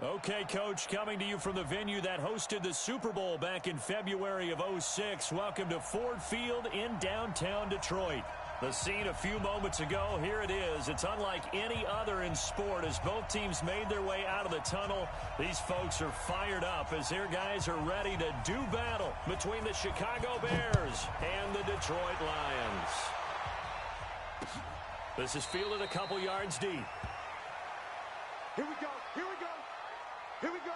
Okay, Coach, coming to you from the venue that hosted the Super Bowl back in February of '06. Welcome to Ford Field in downtown Detroit. The scene a few moments ago, here it is. It's unlike any other in sport as both teams made their way out of the tunnel. These folks are fired up as their guys are ready to do battle between the Chicago Bears and the Detroit Lions. This is fielded a couple yards deep. Here we go. Here we go. Here we go.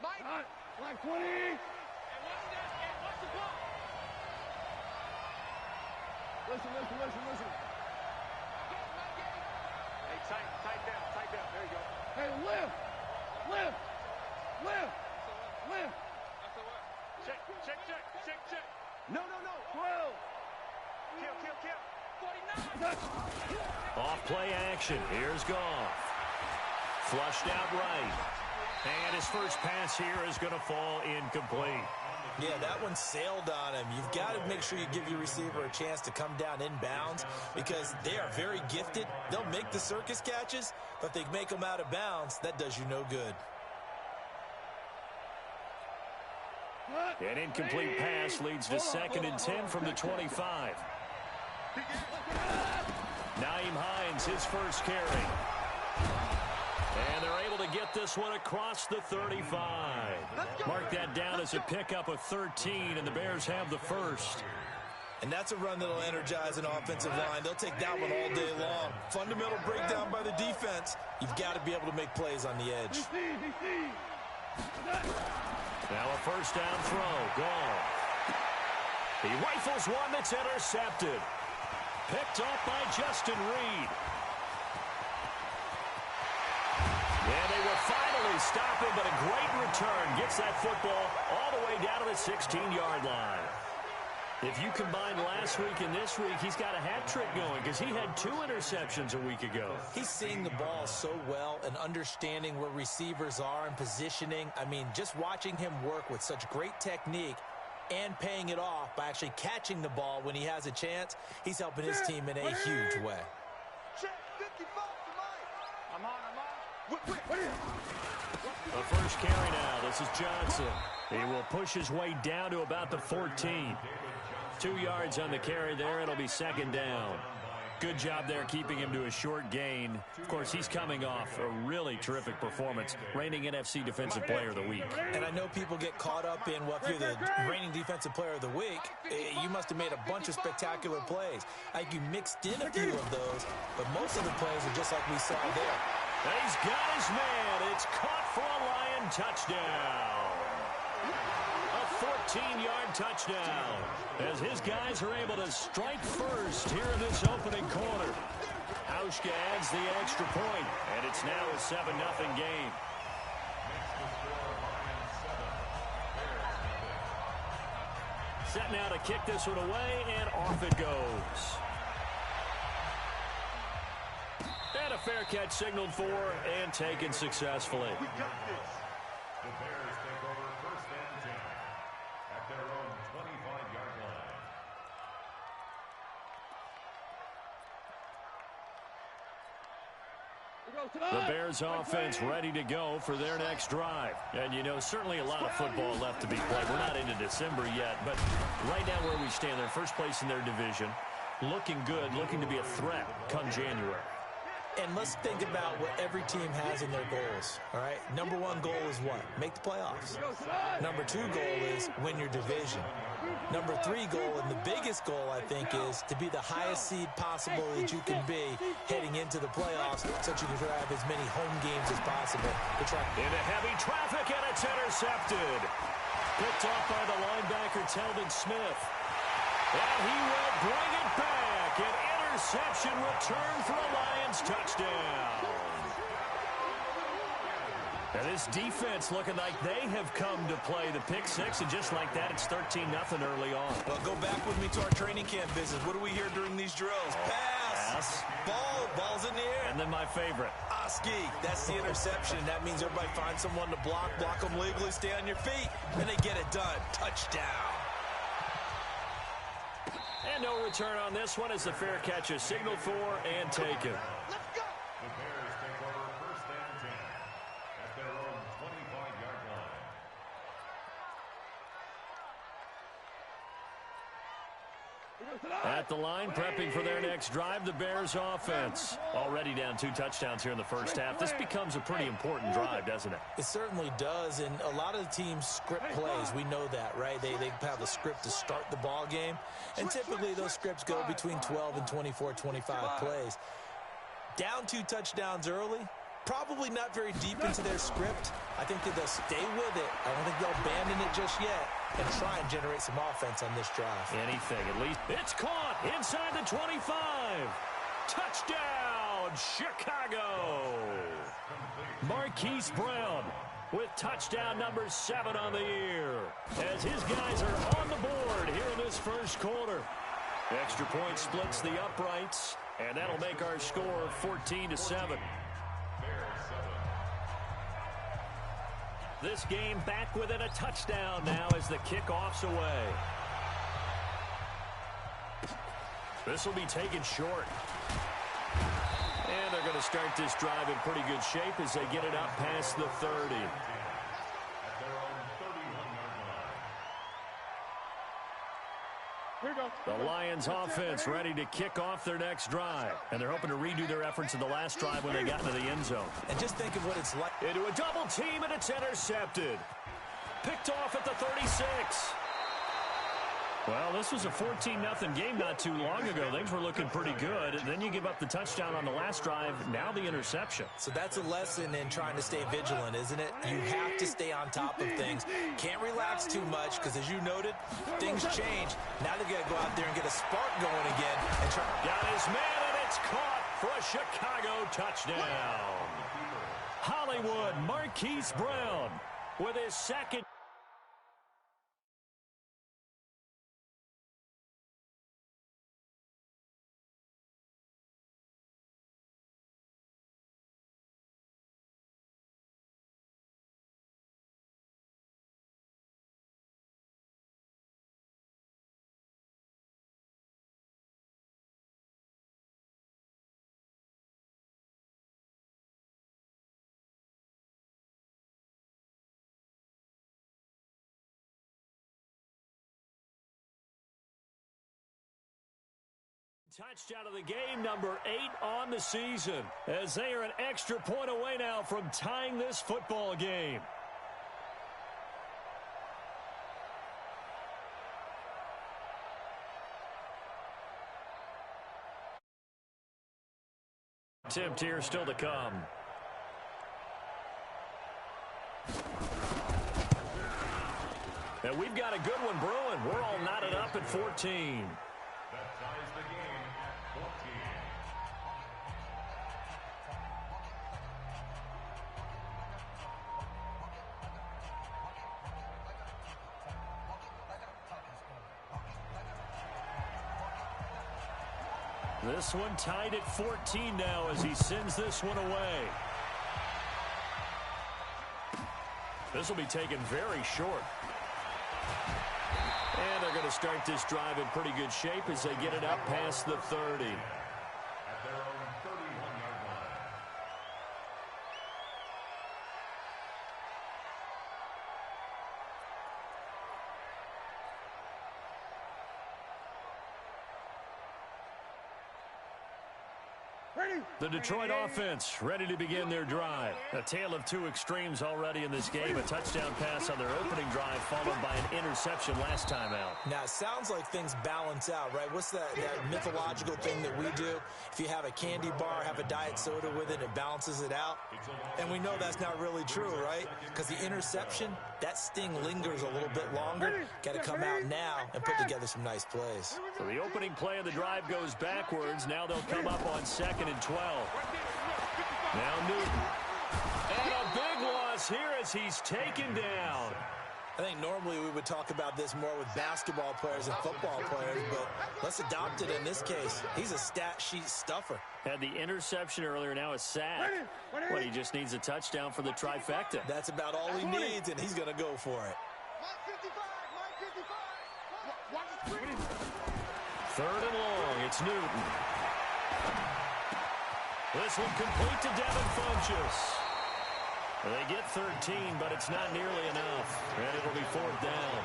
Mike. Black 20. Hey, watch the ball. Listen. Hey, tight down. There you go. Hey, lift. Check. No. 12. Kill. 49. Off play action. Here's Goff. Flushed out right. And his first pass here is going to fall incomplete. Yeah, that one sailed on him. You've got to make sure you give your receiver a chance to come down inbounds because they are very gifted. They'll make the circus catches, but they make them out of bounds. That does you no good. An incomplete pass leads to 2nd and 10 from the 25. Nyheim Hines, his first carry. And they're able to get this one across the 35. Mark that down as a pickup of 13, and the Bears have the first. And that's a run that'll energize an offensive line. They'll take that one all day long. Fundamental breakdown by the defense. You've got to be able to make plays on the edge. Now a first down throw. Goff. He rifles one that's intercepted. Picked off by Justin Reed. Yeah, they will finally stop him, but a great return. Gets that football all the way down to the 16-yard line. If you combine last week and this week, he's got a hat trick going because he had 2 interceptions a week ago. He's seeing the ball so well and understanding where receivers are and positioning. I mean, just watching him work with such great technique and paying it off by actually catching the ball when he has a chance, he's helping his team in a huge way. The first carry now. This is Johnson. He will push his way down to about the 14. 2 yards on the carry there. It'll be 2nd down. Good job there keeping him to a short gain. Of course, he's coming off a really terrific performance, reigning NFC Defensive Player of the Week. And I know people get caught up in, well, if you're the reigning Defensive Player of the Week, you must have made a bunch of spectacular plays. Like you mixed in a few of those, but most of the plays are just like we saw there. He's got his man. It's caught for a Lion touchdown. A 14-yard touchdown as his guys are able to strike first here in this opening quarter. Hauschka adds the extra point, and it's now a 7-0 game. Set now to kick this one away, and off it goes. And a fair catch signaled for and taken successfully. We got this. The Bears take over 1st and 10 at their own 25-yard line. The Bears offense ready to go for their next drive. And, you know, certainly a lot of football left to be played. We're not into December yet, but right now where we stand, they're first place in their division. Looking good, looking to be a threat come January. And let's think about what every team has in their goals, all right? Number 1 goal is what? Make the playoffs. Number 2 goal is win your division. Number 3 goal, and the biggest goal, I think, is to be the highest seed possible that you can be heading into the playoffs so that you can drive as many home games as possible. Into heavy traffic, and it's intercepted. Picked off by the linebacker, Telvin Smith. And he will bring it back. An interception return for a Lions touchdown. And this defense looking like they have come to play the pick six, and just like that, it's 13-0 early on. Well, go back with me to our training camp visit. What do we hear during these drills? Pass! Yes. Ball's in the air. And then my favorite. Oski, that's the interception. That means everybody finds someone to block them legally, stay on your feet, and they get it done. Touchdown. And no return on this one as the fair catch is signaled for and taken. Let's go. The Bears take over first and 10 at their own 25-yard line. At the line, prepping for their next drive, the Bears offense. Already down 2 touchdowns here in the first half. This becomes a pretty important drive, doesn't it? It certainly does, and a lot of the teams script plays. We know that, right? They have a script to start the ball game, and typically those scripts go between 12 and 24, 25 plays. Down 2 touchdowns early, probably not very deep into their script. I think that they'll stay with it. I don't think they'll abandon it just yet and try and generate some offense on this drive. Anything, at least. It's caught inside the 25. Touchdown, Chicago. Marquise Brown with touchdown number 7 on the year as his guys are on the board here in this first quarter. Extra point splits the uprights, and that'll make our score 14-7. This game back within a touchdown now as the kickoff's away. This will be taken short. And they're going to start this drive in pretty good shape as they get it up past the 30. The Lions offense ready to kick off their next drive. And they're hoping to redo their efforts in the last drive when they got into the end zone. And just think of what it's like. Into a double team, and it's intercepted. Picked off at the 36. Well, this was a 14-0 game not too long ago. Things were looking pretty good. And then you give up the touchdown on the last drive. Now the interception. So that's a lesson in trying to stay vigilant, isn't it? You have to stay on top of things. Can't relax too much because, as you noted, things change. Now they got to go out there and get a spark going again. And try. Got his man, and it's caught for a Chicago touchdown. Hollywood Marquise Brown with his second. Touchdown of the game, number 8 on the season, as they are an extra point away now from tying this football game. Attempt here still to come. And we've got a good one brewing. We're all knotted up at 14. That ties the game at 14. This one tied at 14 now as he sends this one away. This will be taken very short. And they're going to start this drive in pretty good shape as they get it up past the 30. At their own 31-yard line. The Detroit offense ready to begin their drive. A tale of 2 extremes already in this game. A touchdown pass on their opening drive followed by an interception last time out. Now, it sounds like things balance out, right? What's that mythological thing that we do? If you have a candy bar, have a diet soda with it, it balances it out. And we know that's not really true, right? Because the interception, that sting lingers a little bit longer. Got to come out now and put together some nice plays. So the opening play of the drive goes backwards. Now they'll come up on 2nd and 12. Now Newton. And a big loss here as he's taken down. I think normally we would talk about this more with basketball players and football players, but let's adopt it in this case. He's a stat sheet stuffer. Had the interception earlier, now a sack. Well, he just needs a touchdown for the trifecta. That's about all he needs, and he's going to go for it. Third and long, it's Newton. This one complete to Devin Funchess. They get 13, but it's not nearly enough, and it'll be fourth down.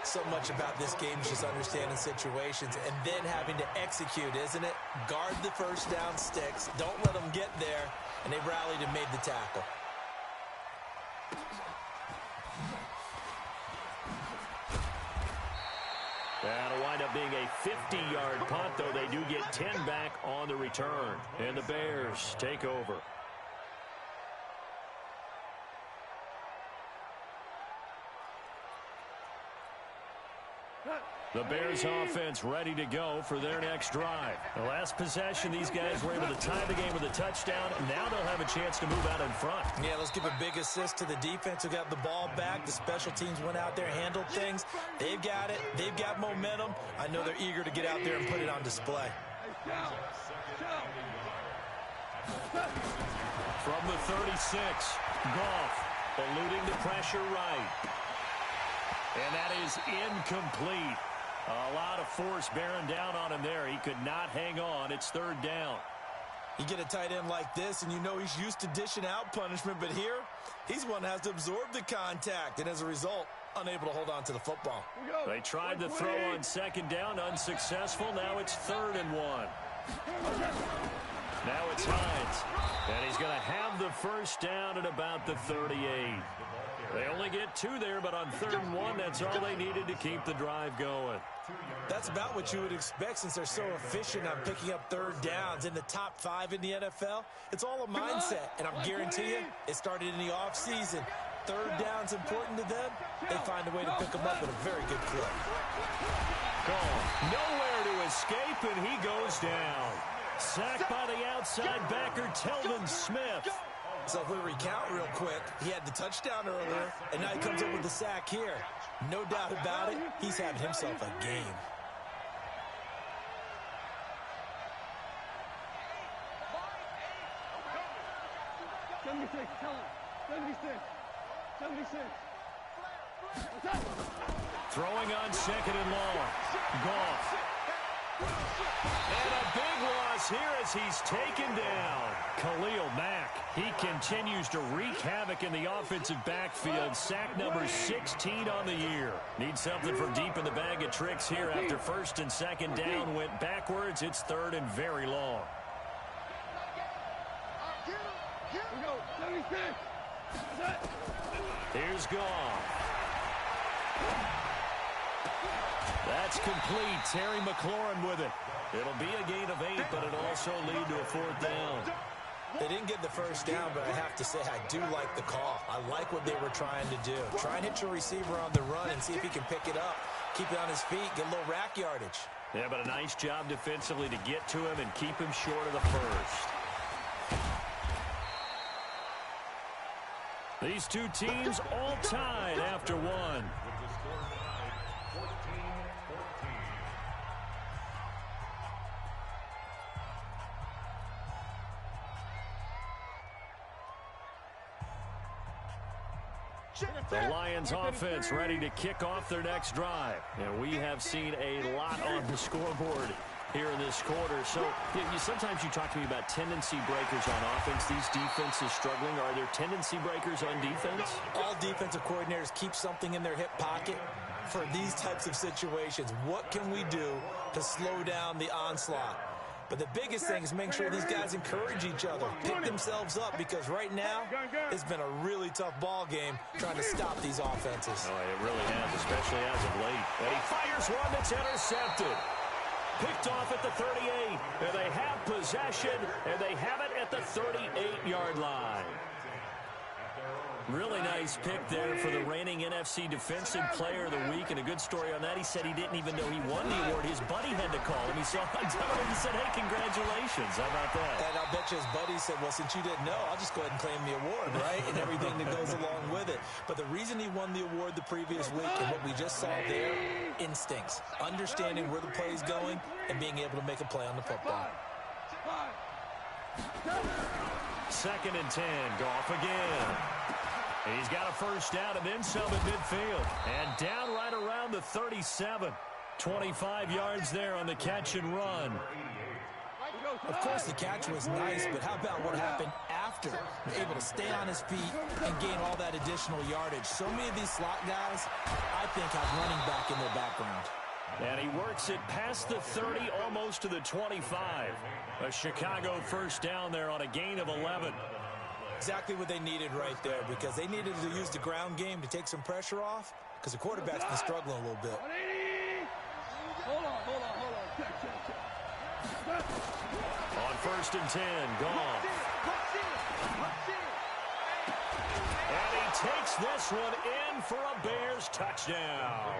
So much about this game is just understanding situations and then having to execute, isn't it? Guard the first down sticks. Don't let them get there, and they rallied and made the tackle. That'll wind up being a 50-yard punt, though they do get 10 back on the return. And the Bears take over. The Bears offense ready to go for their next drive. The last possession, these guys were able to tie the game with a touchdown. Now they'll have a chance to move out in front. Yeah, let's give a big assist to the defense who got the ball back. The special teams went out there, handled things. They've got it. They've got momentum. I know they're eager to get out there and put it on display. From the 36, Goff eluding the pressure right. And that is incomplete. A lot of force bearing down on him there. He could not hang on. It's third down. You get a tight end like this, and you know he's used to dishing out punishment, but here, he's one that has to absorb the contact, and as a result, unable to hold on to the football. They tried to throw on second down, unsuccessful. Now it's 3rd and 1. Now it's Hines, and he's going to have the first down at about the 38. They only get 2 there, but on 3rd and 1, that's all they needed to keep the drive going. That's about what you would expect since they're so efficient on picking up third downs in the top 5 in the NFL. It's all a mindset, and I'm guarantee you it started in the offseason. Third down's important to them. They find a way to pick them up at a very good clip. Goff nowhere to escape, and he goes down. Sacked by the outside backer, Telvin Smith. So if we recount real quick, he had the touchdown earlier, and now he comes up with the sack here. No doubt about it, he's having himself a game. Throwing on second and long. Goff. And a big loss here as he's taken down. Khalil Mack, he continues to wreak havoc in the offensive backfield. Sack number 16 on the year. Needs something from deep in the bag of tricks here after first and second down went backwards. It's 3rd and very long. Here's Goff. That's complete. Terry McLaurin with it. It'll be a gain of 8, but it'll also lead to a 4th down. They didn't get the first down, but I have to say I do like the call. I like what they were trying to do. Try and hit your receiver on the run and see if he can pick it up. Keep it on his feet, get a little rack yardage. Yeah, but a nice job defensively to get to him and keep him short of the first. These two teams all tied after one. The Lions offense ready to kick off their next drive. And we have seen a lot on the scoreboard here in this quarter. So sometimes you talk to me about tendency breakers on offense. These defenses struggling. Are there tendency breakers on defense? All defensive coordinators keep something in their hip pocket for these types of situations. What can we do to slow down the onslaught? But the biggest thing is make sure these guys encourage each other, pick themselves up, because right now it's been a really tough ball game trying to stop these offenses. Oh, it really has, especially as of late. And he fires one that's intercepted. Picked off at the 38. And they have possession, and they have it at the 38-yard line. Really nice pick there for the reigning NFC Defensive Player of the Week. And a good story on that. He said he didn't even know he won the award. His buddy had to call him. He saw him and he said, hey, congratulations. How about that? And I'll bet you his buddy said, well, since you didn't know, I'll just go ahead and claim the award, right? And everything that goes along with it. But the reason he won the award the previous week, and what we just saw there, instincts, understanding where the play is going and being able to make a play on the football. 2nd and 10, Goff again. He's got a first down and then some at midfield. And down right around the 37. 25 yards there on the catch and run. Of course, the catch was nice, but how about what happened after? Able to stay on his feet and gain all that additional yardage. So many of these slot guys, I think, have running back in their background. And he works it past the 30, almost to the 25. A Chicago first down there on a gain of 11. Exactly what they needed right there, because they needed to use the ground game to take some pressure off, because the quarterback's been struggling a little bit. Hold on. On 1st and 10, Goff. And he takes this one in for a Bears touchdown.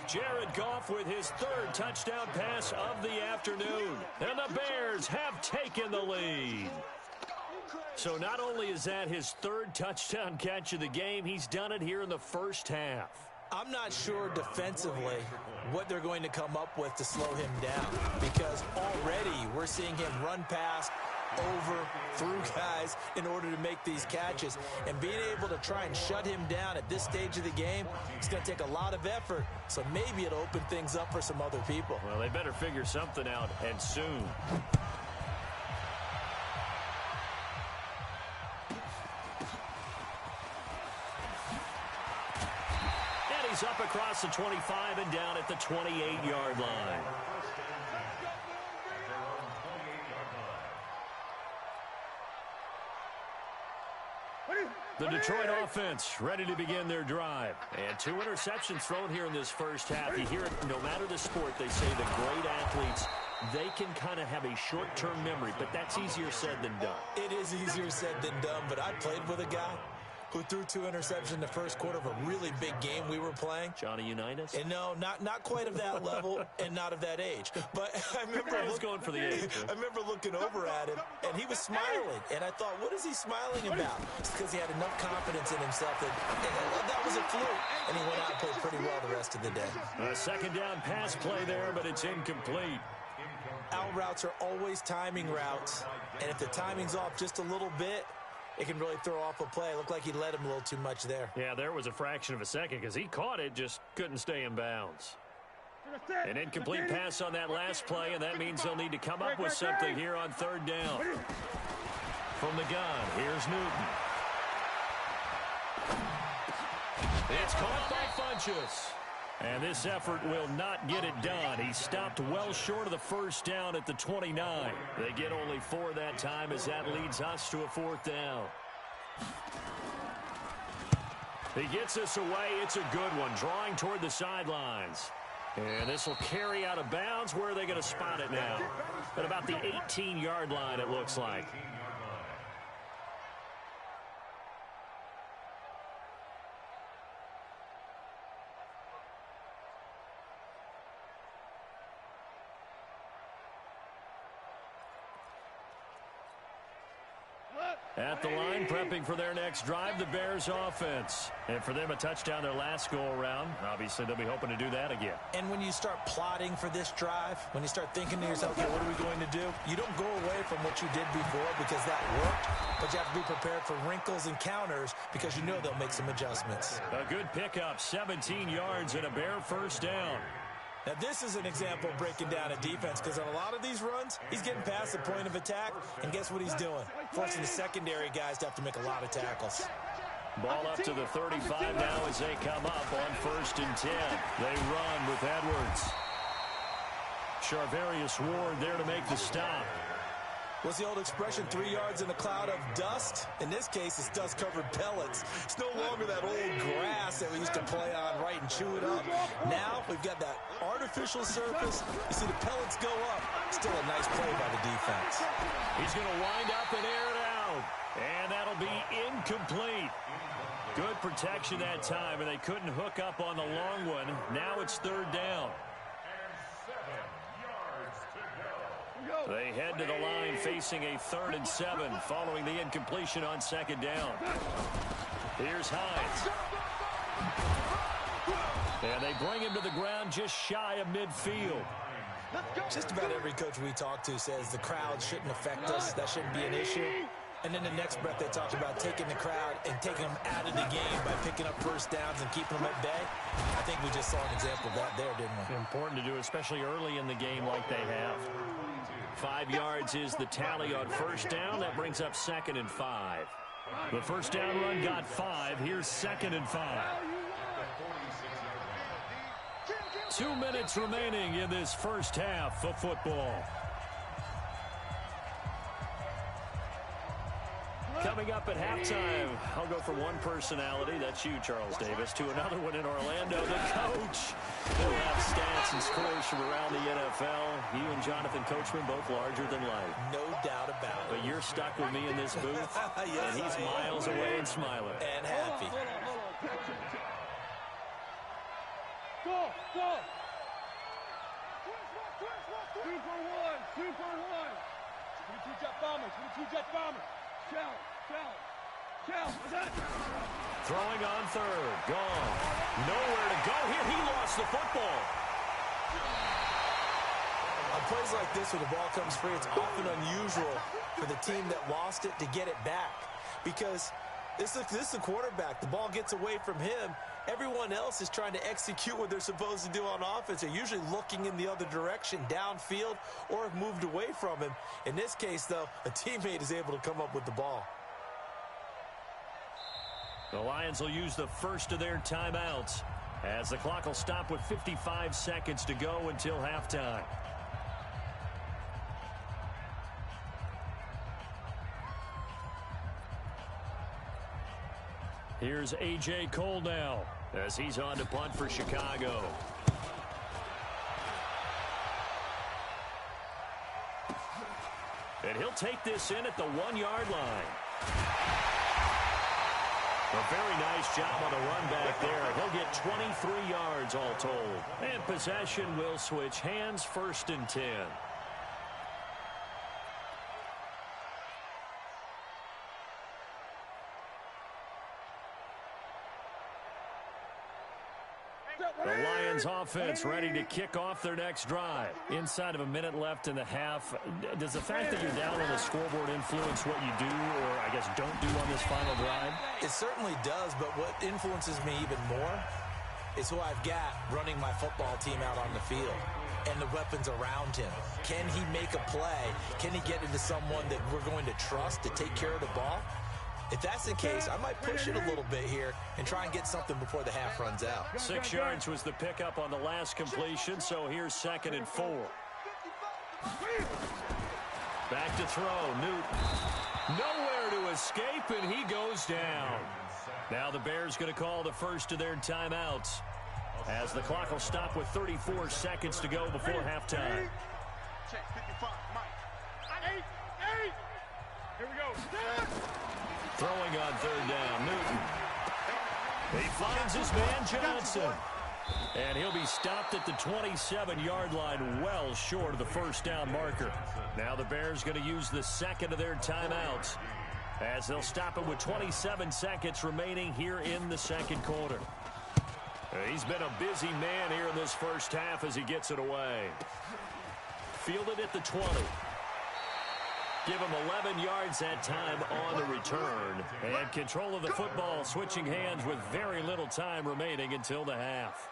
Jared Goff with his 3rd touchdown pass of the afternoon. And the Bears have taken the lead. So not only is that his 3rd touchdown catch of the game, he's done it here in the first half. I'm not sure defensively what they're going to come up with to slow him down, because already we're seeing him run past, over, through guys in order to make these catches. And being able to try and shut him down at this stage of the game, it's going to take a lot of effort. So maybe it'll open things up for some other people. Well, they better figure something out, and soon. He's up across the 25 and down at the 28-yard line. The Detroit offense ready to begin their drive. And 2 interceptions thrown here in this first half. You hear it, no matter the sport, they say the great athletes, they can kind of have a short-term memory, but that's easier said than done. It is easier said than done, but I played with a guy who threw 2 interceptions in the first quarter of a really big game we were playing. Johnny Unitas? And no, not quite of that level and not of that age. But I remember going for the age. I remember looking over at him, and he was smiling. And I thought, what is he smiling about? It's because he had enough confidence in himself that was a fluke. And he went out and played pretty well the rest of the day. A 2nd down pass play there, but it's incomplete. Out routes are always timing routes. And if the timing's off just a little bit, it can really throw off a play. It looked like he led him a little too much there. Yeah, there was a fraction of a second because he caught it, just couldn't stay in bounds. An incomplete pass on that last play, and that means they'll need to come up with something here on 3rd down. From the gun, here's Newton. It's caught by Funchess. And this effort will not get it done. He stopped well short of the first down at the 29. They get only 4 that time as that leads us to a 4th down. He gets us away. It's a good one, drawing toward the sidelines. And this will carry out of bounds. Where are they going to spot it now? At about the 18-yard line, it looks like. At the line, prepping for their next drive, the Bears offense. And for them, a touchdown their last go-around. Obviously, they'll be hoping to do that again. And when you start plotting for this drive, when you start thinking to yourself, okay, what are we going to do? You don't go away from what you did before because that worked, but you have to be prepared for wrinkles and counters because you know they'll make some adjustments. A good pickup, 17 yards and a Bear first down. Now, this is an example of breaking down a defense because on a lot of these runs, he's getting past the point of attack, and guess what he's doing? Forcing the secondary guys to have to make a lot of tackles. Ball up to the 35 now as they come up on 1st and 10. They run with Edwards. Charvarius Ward there to make the stop. What's the old expression, 3 yards in a cloud of dust? In this case, it's dust-covered pellets. It's no longer that old grass that we used to play on, right, and chew it up. Now, we've got that artificial surface. You see the pellets go up. Still a nice play by the defense. He's going to wind up and air it out. And that'll be incomplete. Good protection that time, and they couldn't hook up on the long one. Now it's 3rd down. They head to the line facing a 3rd and 7 following the incompletion on 2nd down. Here's Hines. And they bring him to the ground just shy of midfield. Just about every coach we talk to says the crowd shouldn't affect us. That shouldn't be an issue. And then the next breath they talk about taking the crowd and taking them out of the game by picking up first downs and keeping them at bay. I think we just saw an example of that there, didn't we? Important to do, especially early in the game like they have. 5 yards is the tally on first down. That brings up 2nd and 5. The first down run got 5. Here's 2nd and 5. 2 minutes remaining in this first half of football. Coming up at halftime, I'll go from one personality, that's you, Charles Davis, to another one in Orlando, the coach. He'll have stats and scores from around the NFL. You and Jonathan Coachman both larger than life. No doubt about it. But you're stuck with me in this booth, yes, and he's miles away and smiling. And happy. Go, go. 2 for 1, 2 for 1. 22 jet bombers, 22 jet bombers. Shell. Throwing on third. Gone. Nowhere to go here. He lost the football. On plays like this where the ball comes free, it's often unusual for the team that lost it to get it back. Because this is the quarterback. The ball gets away from him. Everyone else is trying to execute what they're supposed to do on offense. They're usually looking in the other direction, downfield, or have moved away from him. In this case, though, a teammate is able to come up with the ball. The Lions will use the first of their timeouts as the clock will stop with 55 seconds to go until halftime. Here's A.J. Cole now as he's on to punt for Chicago. And he'll take this in at the 1-yard line. A very nice job on the run back there. He'll get 23 yards all told. And possession will switch hands, 1st and 10. The Lions offense ready to kick off their next drive. Inside of a minute left in the half. Does the fact that you're down on the scoreboard influence what you do, or I guess don't do on this final drive? It certainly does, but what influences me even more is who I've got running my football team out on the field and the weapons around him. Can he make a play? Can he get into someone that we're going to trust to take care of the ball? If that's the case, I might push it a little bit here and try and get something before the half runs out. 6 yards was the pickup on the last completion, so here's 2nd and 4. Back to throw, Newton. Nowhere to escape, and he goes down. Now the Bears going to call the first of their timeouts as the clock will stop with 34 seconds to go before halftime. Check 55, Mike. 8. Here we go. Throwing on 3rd down, Newton. He finds his man Johnson. And he'll be stopped at the 27-yard line, well short of the first down marker. Now the Bears going to use the second of their timeouts as they'll stop it with 27 seconds remaining here in the second quarter. He's been a busy man here in this first half as he gets it away. Fielded at the 20. Give him 11 yards that time on the return. And control of the football switching hands with very little time remaining until the half.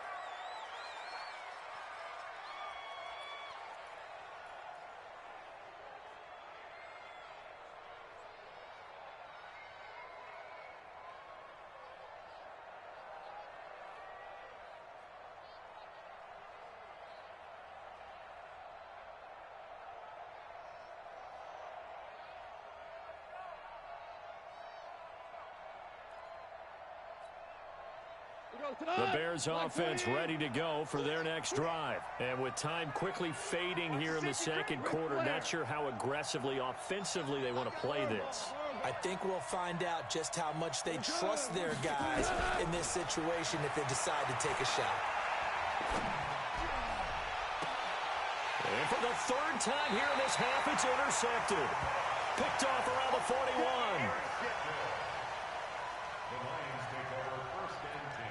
The Bears offense ready to go for their next drive. And with time quickly fading here in the second quarter, not sure how aggressively, offensively they want to play this. I think we'll find out just how much they trust their guys in this situation if they decide to take a shot. And for the 3rd time here in this half, it's intercepted. Picked off around the 41. The Lions take over 1st and 10.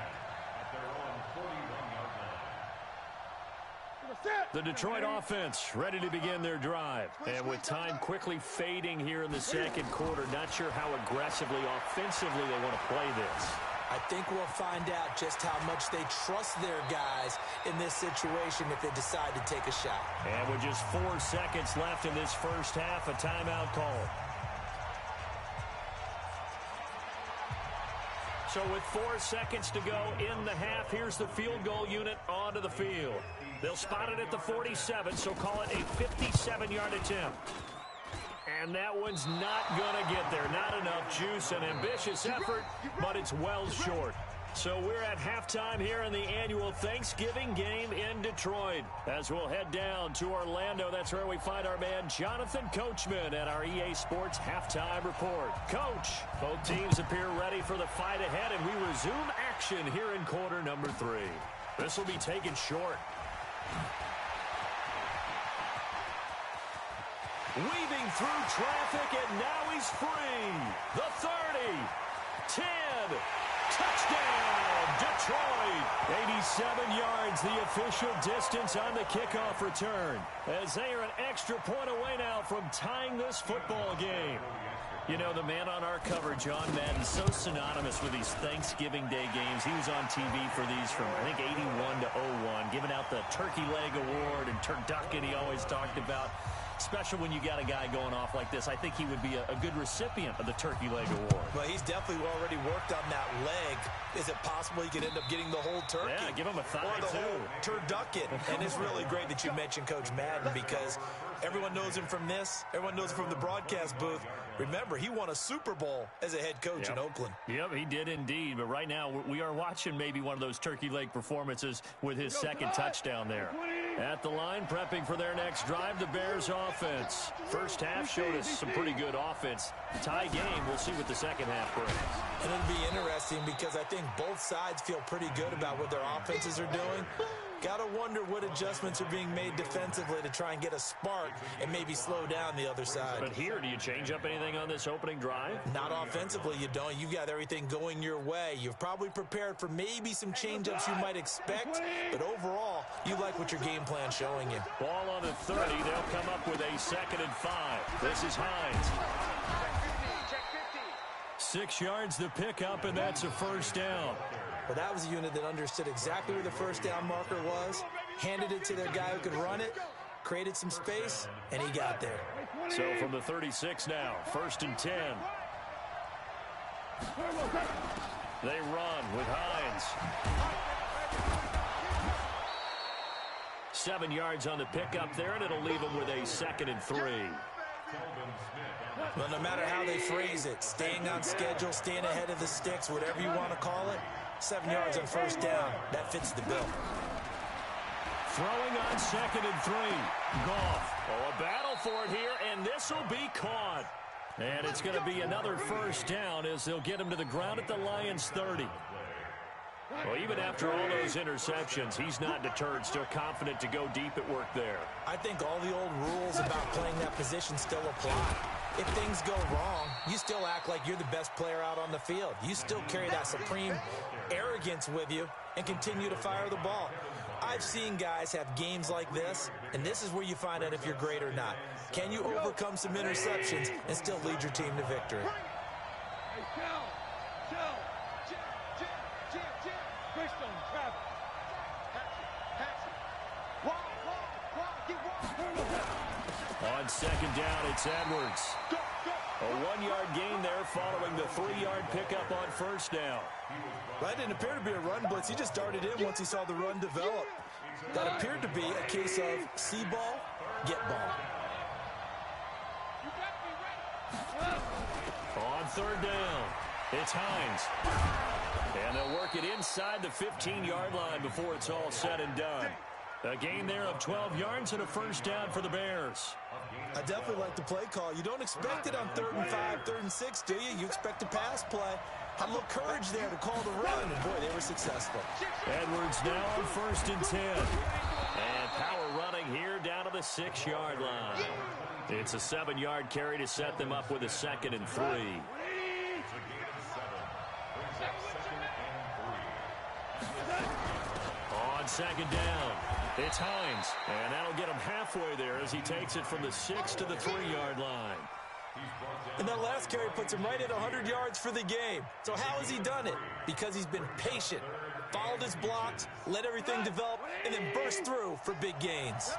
The Detroit offense ready to begin their drive. And with time quickly fading here in the second quarter, not sure how aggressively, offensively they want to play this. I think we'll find out just how much they trust their guys in this situation if they decide to take a shot. And with just 4 seconds left in this first half, a timeout call. So with 4 seconds to go in the half, here's the field goal unit onto the field. They'll spot it at the 47, so call it a 57-yard attempt. And that one's not going to get there. Not enough juice, an ambitious effort, but it's well short. So we're at halftime here in the annual Thanksgiving game in Detroit. As we'll head down to Orlando, that's where we find our man Jonathan Coachman at our EA Sports Halftime Report. Coach, both teams appear ready for the fight ahead, and we resume action here in quarter number 3. This will be taken short. Weaving through traffic, and now he's free. The 30, 10, touchdown, Detroit. 87 yards, the official distance on the kickoff return, as they are an extra point away now from tying this football game. You know, the man on our cover, John Madden, so synonymous with these Thanksgiving Day games. He was on TV for these from, I think, 81 to 01, giving out the Turkey Leg Award and turducken he always talked about. Special when you got a guy going off like this. I think he would be a good recipient of the Turkey Leg Award. Well, he's definitely already worked on that leg. Is it possible he could end up getting the whole turkey? Yeah, give him a thigh, or the too. whole turducken. And it's really great that you mentioned Coach Madden, because everyone knows him from this. Everyone knows him from the broadcast booth. Remember, he won a Super Bowl as a head coach in Oakland. Yep, he did indeed. But right now, we are watching maybe one of those turkey leg performances with his second touchdown there. At the line, prepping for their next drive, the Bears offense. First half showed us some pretty good offense. Tie game, we'll see what the second half brings. And it'll be interesting because I think both sides feel pretty good about what their offenses are doing. Got to wonder what adjustments are being made defensively to try and get a spark and maybe slow down the other side. But here, do you change up anything on this opening drive? Not offensively, you don't. You've got everything going your way. You've probably prepared for maybe some change-ups you might expect, but overall, you like what your game plan's showing you. Ball on the 30. They'll come up with a 2nd and 5. This is Hines. 6 yards the pickup, and that's a first down. But that was a unit that understood exactly where the first down marker was, handed it to their guy who could run it, created some space, and he got there. So from the 36 now, 1st and 10. They run with Hines. 7 yards on the pickup there, and it'll leave them with a 2nd and 3. But no matter how they phrase it, staying on schedule, staying ahead of the sticks, whatever you want to call it, 7 yards on first down, that fits the bill. Throwing on 2nd and 3. Goff. Oh, a battle for it here, and this will be caught. And it's going to be another first down as they'll get him to the ground at the Lions' 30. Well, even after all those interceptions, he's not deterred, still confident to go deep at work there. I think all the old rules about playing that position still apply. If things go wrong, you still act like you're the best player out on the field. You still carry that supreme arrogance with you and continue to fire the ball. I've seen guys have games like this, and this is where you find out if you're great or not. Can you overcome some interceptions and still lead your team to victory? On 2nd down, it's Edwards. A 1-yard gain there following the 3-yard pickup on first down. That didn't appear to be a run blitz. He just darted in once he saw the run develop. That appeared to be a case of see ball, get ball. On 3rd down, it's Hines. And they'll work it inside the 15-yard line before it's all said and done. A gain there of 12 yards and a first down for the Bears. I definitely like the play call. You don't expect it on 3rd and 5, 3rd and 6, do you? You expect a pass play. Had a little courage there to call the run, and boy, they were successful. Edwards now on 1st and 10. And power running here down to the 6-yard line. It's a 7-yard carry to set them up with a 2nd and 3. On 2nd down, It's Hines, and that'll get him halfway there as he takes it from the 6 to the 3-yard line. And that last carry puts him right at 100 yards for the game. So how has he done it? Because he's been patient, followed his blocks, let everything develop, and then burst through for big gains.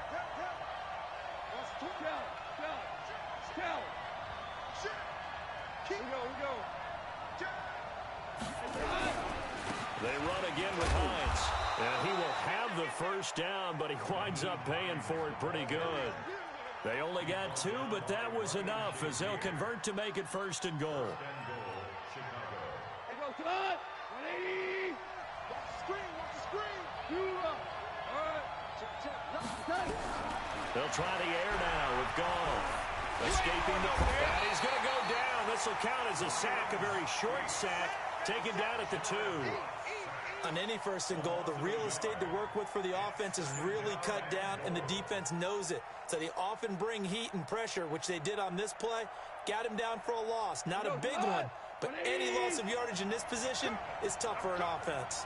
They run again with Hines, and he will have the first down, but he winds up paying for it pretty good. They only got 2, but that was enough as they'll convert to make it 1st and goal. They'll try the air now with Goff. Escaping the pressure. And he's going to go down. This will count as a sack, a very short sack, taken down at the 2. On any 1st and goal, the real estate to work with for the offense is really cut down, and the defense knows it. So they often bring heat and pressure, which they did on this play. Got him down for a loss. Not a big one, but any loss of yardage in this position is tough for an offense.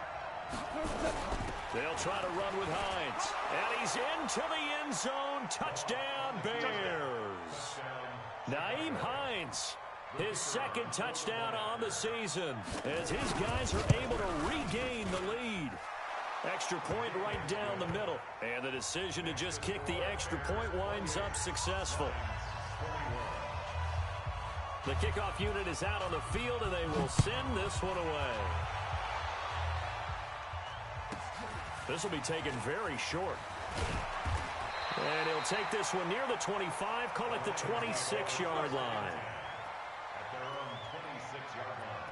They'll try to run with Hines. And he's into the end zone. Touchdown, Bears. Nyheim Hines, his 2nd touchdown on the season, as his guys are able to regain the lead. Extra point right down the middle. And the decision to just kick the extra point winds up successful. The kickoff unit is out on the field, and they will send this one away. This will be taken very short. And he'll take this one near the 25, call it the 26-yard line. At their own 26-yard line.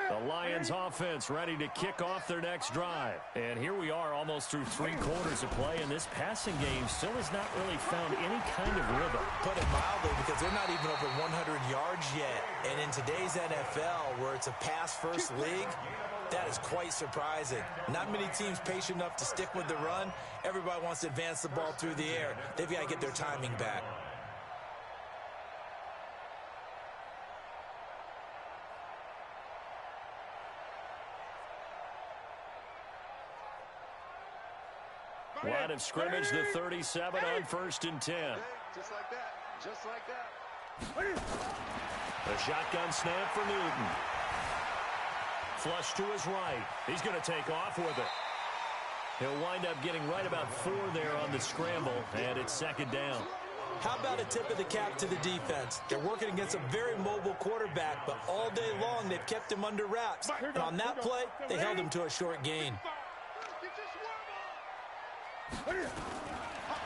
The Lions offense ready to kick off their next drive. And here we are almost through 3 quarters of play, and this passing game still has not really found any kind of rhythm. Put it mildly, because they're not even over 100 yards yet. And in today's NFL, where it's a pass-first league, that is quite surprising. Not many teams patient enough to stick with the run. Everybody wants to advance the ball through the air. They've got to get their timing back. Line of scrimmage, the 37 on 1st and 10. Just like that. Just like that. A shotgun snap for Newton. Flush to his right. He's going to take off with it. He'll wind up getting right about 4 there on the scramble, and it's 2nd down. How about a tip of the cap to the defense? They're working against a very mobile quarterback, but all day long they've kept him under wraps. And on that play, they held him to a short gain.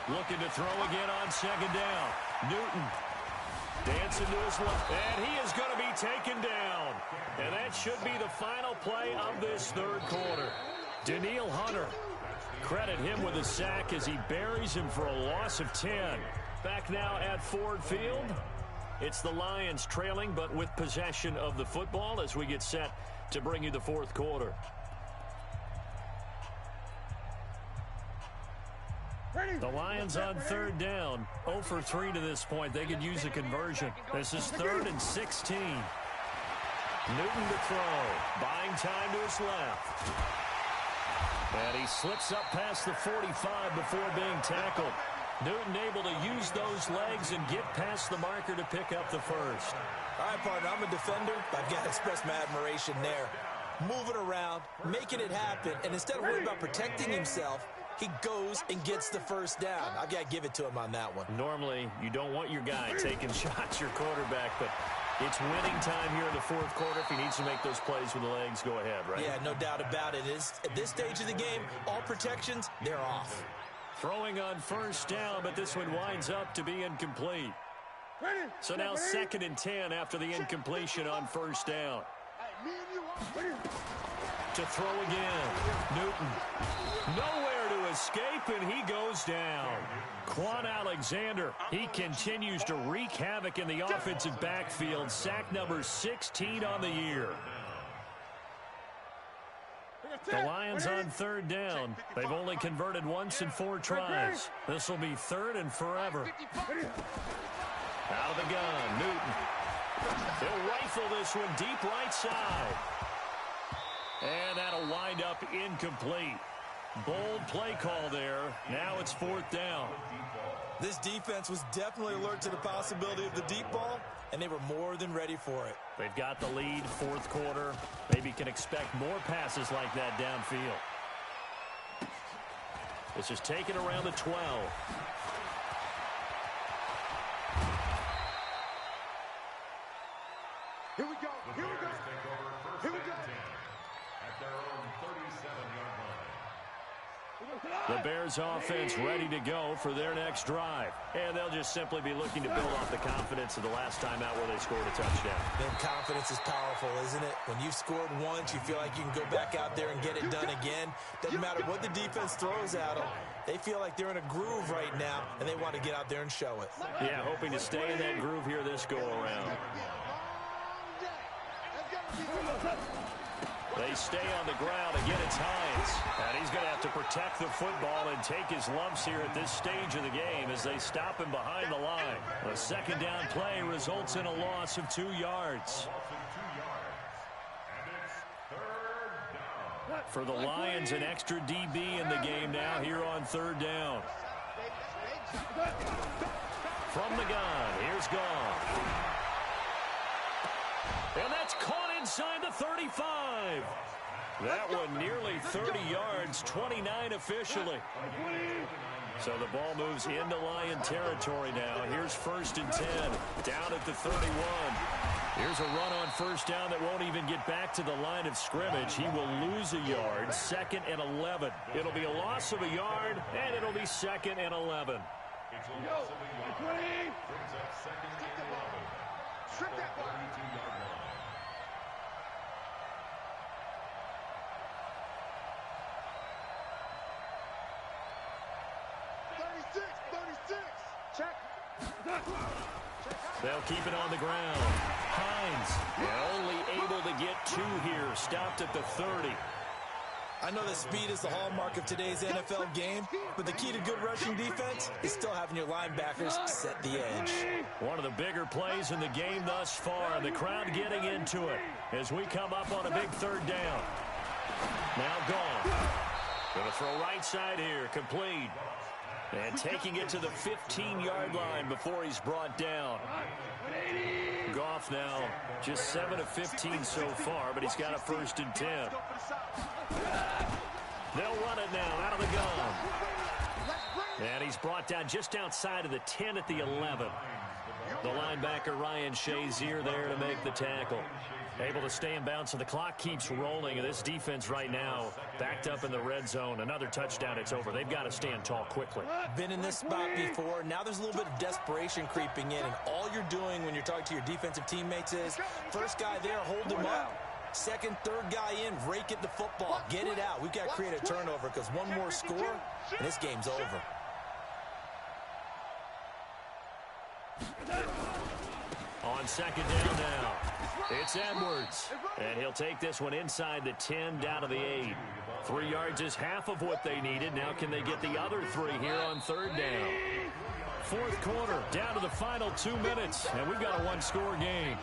Looking to throw again on 2nd down. Newton dancing to his left, and he is going to be taken down. And that should be the final play of this 3rd quarter. Danielle Hunter, credit him with a sack as he buries him for a loss of 10. Back now at Ford Field. It's the Lions trailing, but with possession of the football as we get set to bring you the 4th quarter. The Lions on 3rd down. 0 for 3 to this point. They could use a conversion. This is 3rd and 16. Newton to throw. Buying time to his left. And he slips up past the 45 before being tackled. Newton able to use those legs and get past the marker to pick up the 1st. All right, partner, I'm a defender. I've got to express my admiration there. Moving around, making it happen, and instead of worrying about protecting himself, he goes and gets the 1st down. I've got to give it to him on that one. Normally, you don't want your guy taking shots, your quarterback, but it's winning time here in the 4th quarter. If he needs to make those plays with the legs, go ahead, right? Yeah, no doubt about it. At this stage of the game, all protections, they're off. Throwing on 1st down, but this one winds up to be incomplete. So now 2nd and 10 after the incompletion on 1st down. To throw again. Newton. Nowhere to escape, and he goes down. Quan Alexander, he continues to wreak havoc in the offensive backfield. Sack number 16 on the year. The Lions on third down. They've only converted once in 4 tries. This will be third and forever. Out of the gun, Newton. They'll rifle this one deep right side. And that'll wind up incomplete. Bold play call there. Now it's 4th down. This defense was definitely alert to the possibility of the deep ball, and they were more than ready for it. They've got the lead, 4th quarter. Maybe can expect more passes like that downfield. This is taken around the 12. Here we go. Here we go. Here we go. At their own 37-yard line. The Bears offense ready to go for their next drive. And they'll just simply be looking to build off the confidence of the last time out where they scored a touchdown. Then confidence is powerful, isn't it? When you've scored once, you feel like you can go back out there and get it done again. Doesn't matter what the defense throws at them. They feel like they're in a groove right now, and they want to get out there and show it. Yeah, hoping to stay in that groove here this go-around. They stay on the ground. Again, it's Hines. And he's going to have to protect the football and take his lumps here at this stage of the game as they stop him behind the line. A second down play results in a loss of 2 yards. For the Lions, an extra DB in the game now here on 3rd down. From the gun, here's Goff. And that's caught inside the 35. That one nearly 30 yards, 29 officially. So the ball moves into Lion territory now. Here's 1st and 10, down at the 31. Here's a run on 1st down that won't even get back to the line of scrimmage. He will lose a yard, 2nd and 11. It'll be a loss of a yard, and it'll be 2nd and 11. It's a loss of a yard. Brings up 2nd and 11. Strip that ball. 32-yard line. Check. They'll keep it on the ground. Hines only able to get 2 here. Stopped at the 30. I know that speed is the hallmark of today's NFL game, but the key to good rushing defense is still having your linebackers set the edge. One of the bigger plays in the game thus far. The crowd getting into it as we come up on a big 3rd down. Now Goff. Going to throw right side here. Complete. And taking it to the 15-yard line before he's brought down. Goff now just 7 of 15 so far, but he's got a 1st and 10. They'll run it now out of the gun. And he's brought down just outside of the 10 at the 11. The linebacker Ryan Shazier there to make the tackle. Able to stay in bounds, so the clock keeps rolling. And this defense right now backed up in the red zone. Another touchdown, it's over. They've got to stand tall quickly. Been in this spot before. Now there's a little bit of desperation creeping in. And all you're doing when you're talking to your defensive teammates is, first guy there, hold him up. Second, third guy in, rake at the football. Get it out. We've got to create a turnover because one more score, and this game's over. On 2nd down now, it's Edwards. And he'll take this one inside the 10, down to the 8. 3 yards is half of what they needed. Now can they get the other 3 here on 3rd down? 4th quarter, down to the final 2 minutes, and we've got a 1-score game.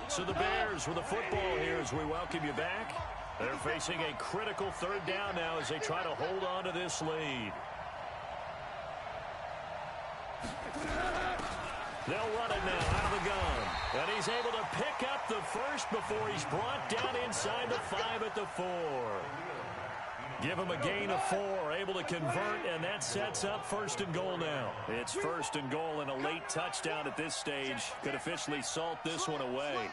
So the Bears with the football here as we welcome you back. They're facing a critical 3rd down now as they try to hold on to this lead. They'll run it now out of the gun. And he's able to pick up the 1st before he's brought down inside the 5 at the 4. Give him a gain of 4, able to convert, and that sets up 1st and goal now. It's 1st and goal and a late touchdown at this stage. Could officially salt this one away.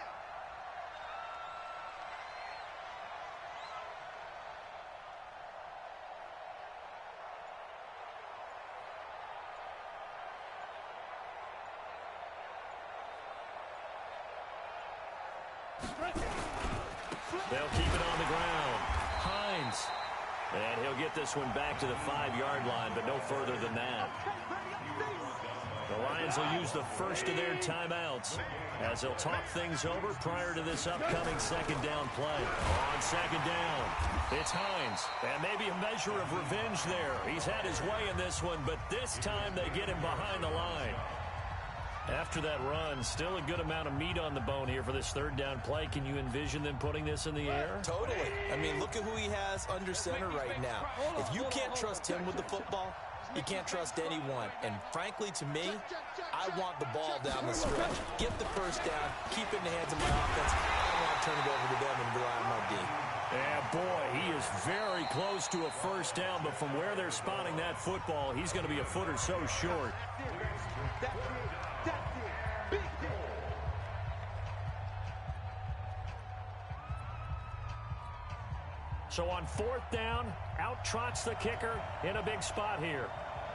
They'll keep it on the ground. Hines. And he'll get this one back to the 5-yard line, but no further than that. The Lions will use the first of their timeouts as they'll talk things over prior to this upcoming second down play. On second down, it's Hines. And maybe a measure of revenge there. He's had his way in this one, but this time they get him behind the line. After that run, still a good amount of meat on the bone here for this third down play. Can you envision them putting this in the air? Totally. I mean, look at who he has under center right now. If you can't trust him with the football, you can't trust anyone. And frankly, to me, I want the ball down the stretch. Get the first down. Keep it in the hands of my offense. I don't want to turn it over to them and rely on my D. And boy, he is very close to a first down, but from where they're spotting that football, he's going to be a foot or so short. So on fourth down, out trots the kicker in a big spot here.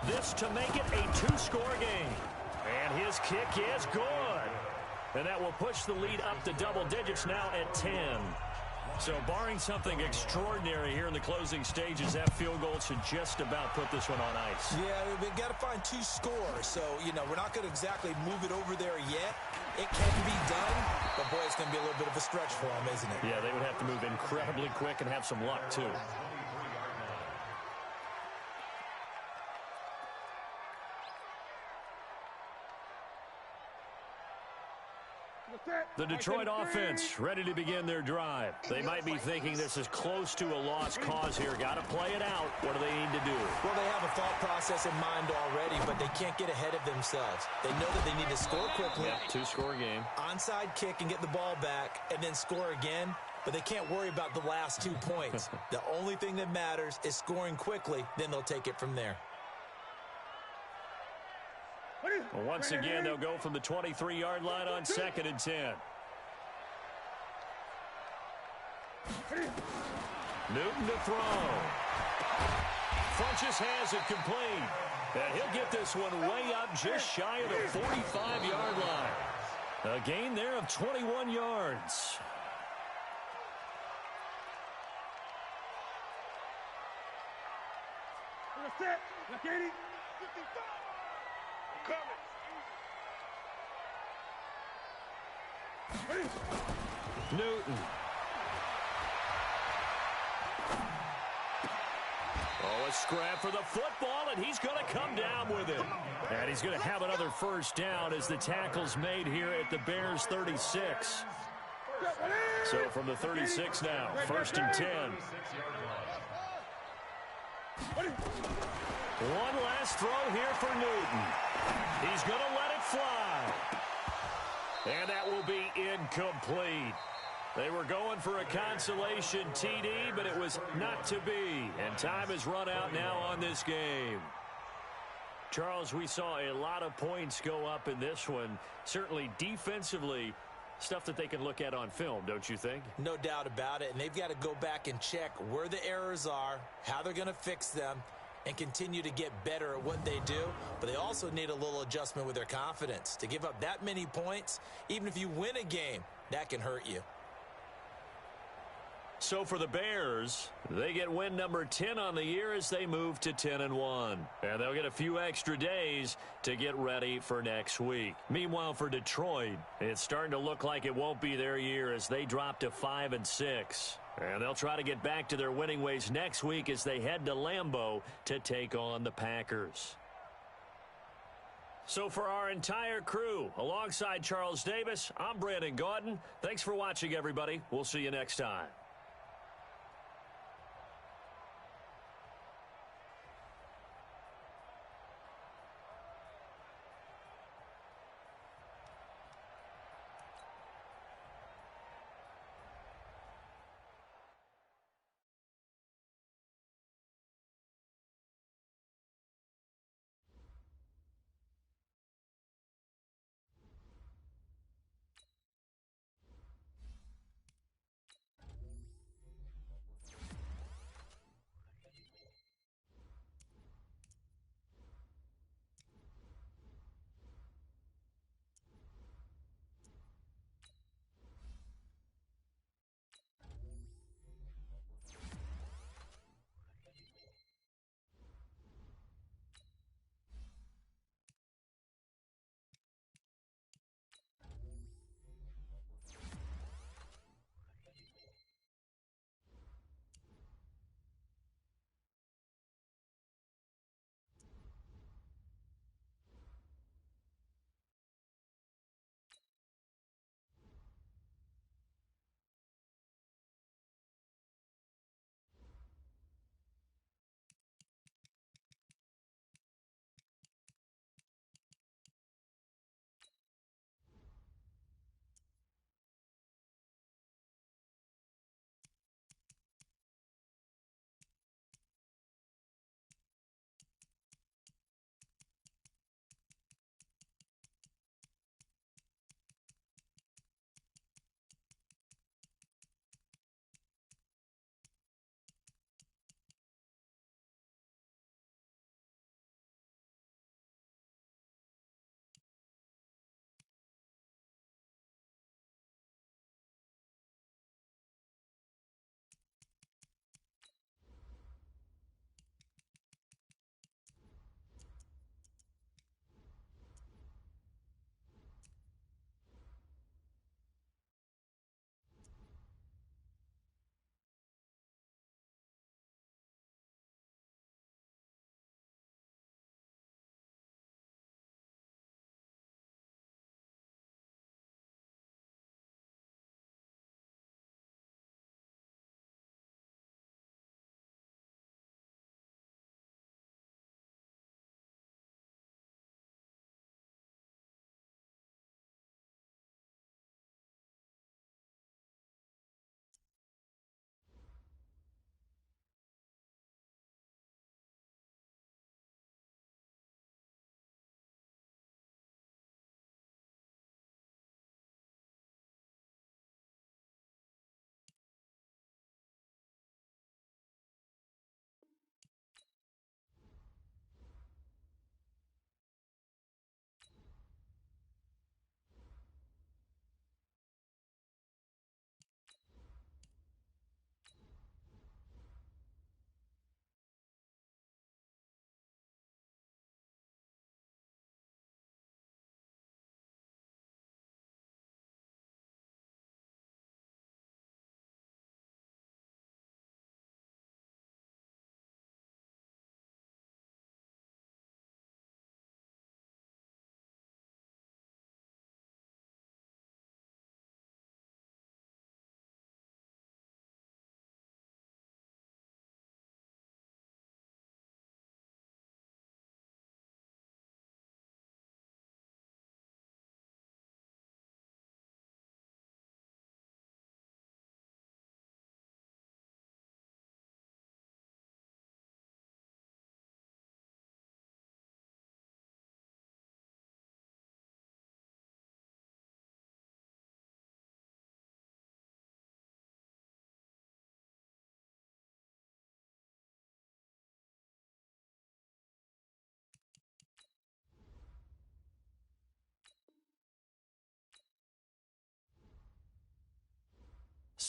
This to make it a two-score game. And his kick is good. And that will push the lead up to double digits now at 10. So barring something extraordinary here in the closing stages, that field goal should just about put this one on ice. Yeah, we've got to find two scores. So, we're not going to exactly move it over there yet. It can be done, but boy, it's going to be a little bit of a stretch for them, isn't it? Yeah, they would have to move incredibly quick and have some luck, too. The Detroit offense ready to begin their drive. They might be thinking this is close to a lost cause here. Got to play it out. What do they need to do? Well, they have a thought process in mind already, but they can't get ahead of themselves. They know that they need to score quickly. Yep, two-score game. Onside kick and get the ball back and then score again, but they can't worry about the last 2 points. The only thing that matters is scoring quickly, then they'll take it from there. Well, once again, they'll go from the 23-yard line on 2nd and 10. Newton to throw. Funchess has it complete. And he'll get this one way up just shy of the 45-yard line. A gain there of 21 yards. Newton. Oh, a scrap for the football, and he's going to come down with it. And he's going to have another first down as the tackle's made here at the Bears' 36. So from the 36 now, 1st and 10. One last throw here for Newton. He's going to let it fly. And that will be incomplete. They were going for a consolation TD, but it was not to be. And time has run out now on this game. Charles, we saw a lot of points go up in this one. Certainly defensively, stuff that they can look at on film, don't you think? No doubt about it. And they've got to go back and check where the errors are, how they're going to fix them, and continue to get better at what they do. But they also need a little adjustment with their confidence. To give up that many points, even if you win a game, that can hurt you. So for the Bears, they get win number 10 on the year as they move to 10-1. And they'll get a few extra days to get ready for next week. Meanwhile, for Detroit, it's starting to look like it won't be their year as they drop to 5-6. And they'll try to get back to their winning ways next week as they head to Lambeau to take on the Packers. So for our entire crew, alongside Charles Davis, I'm Brandon Gaudin. Thanks for watching, everybody. We'll see you next time.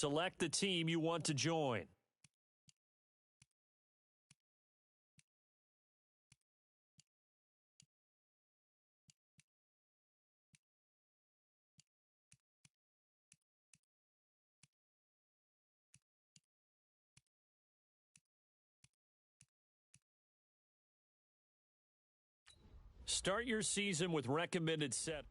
Select the team you want to join. Start your season with recommended set.